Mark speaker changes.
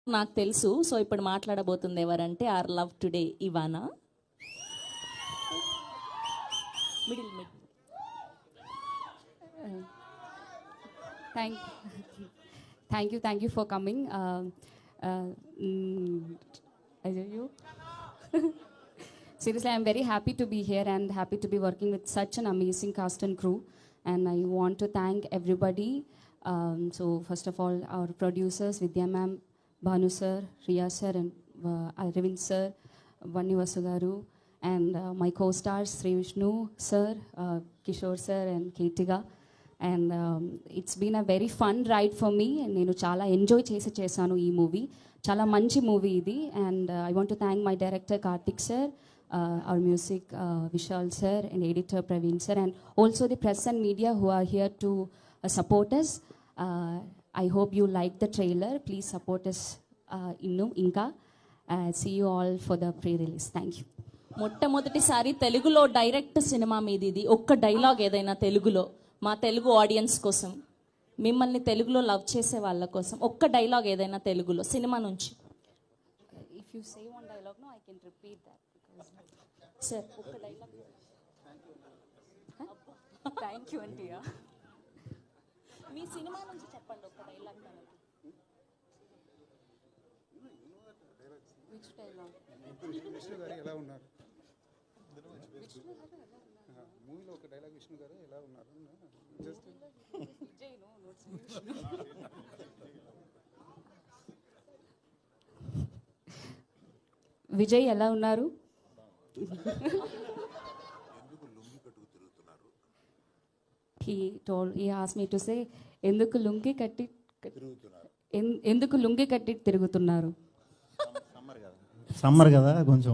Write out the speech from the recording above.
Speaker 1: నాకు తెలుసు. సో ఇప్పుడు మాట్లాడబోతుంది ఎవరంటే our Love Today Ivana. Middle mid.
Speaker 2: Thank you for coming. You. Seriously, I'm very happy to be here and happy to be working with such an amazing cast and crew. And I want to thank everybody. So first of all, our producers, Vidya ma'am, Bhanu sir, Riya sir, and Arvind sir, Vanni Vasugaru, and my co-stars, Sri Vishnu sir, Kishore sir, and Keetiga. And it's been a very fun ride for me. And నేను చాలా enjoy చేశాను ఈ movie. చాలా మంచి movie ఇది. And I want to thank my director Karthik sir, our music Vishal sir, and editor Praveen sir, and also the press and media who are here to support us. I hope you like the trailer. Please support us ఇంకా. See you all for the pre-release. Thank you.
Speaker 1: మొట్టమొదటిసారి తెలుగులో direct cinema మీది ఇది. ఒక్క dialogue ఏదైనా తెలుగులో మా Telugu audience కోసం, మిమ్మల్ని తెలుగులో లవ్ చేసే వాళ్ళ కోసం ఒక్క డైలాగ్ ఏదైనా తెలుగులో సినిమా నుంచి.
Speaker 2: If you say one dialogue, no, I can repeat that.
Speaker 1: Sir ఒక్క డైలాగ్.
Speaker 2: Thank you, Antia.
Speaker 1: మీ సినిమా నుంచి చెప్పండి ఒక్క డైలాగ్.
Speaker 2: Which dialogue?
Speaker 3: విష్ణు గారు ఎలా ఉన్నారు మూవీలో ఒక డైలాగ్, విష్ణు గారు ఎలా ఉన్నారు జస్ట్
Speaker 2: విజయ్ ఎలా ఉన్నారు? He asked me to say ఎందుకు లుంగి కట్టి తిరుగుతున్నారు.
Speaker 4: సమ్మర్ కదా కొంచెం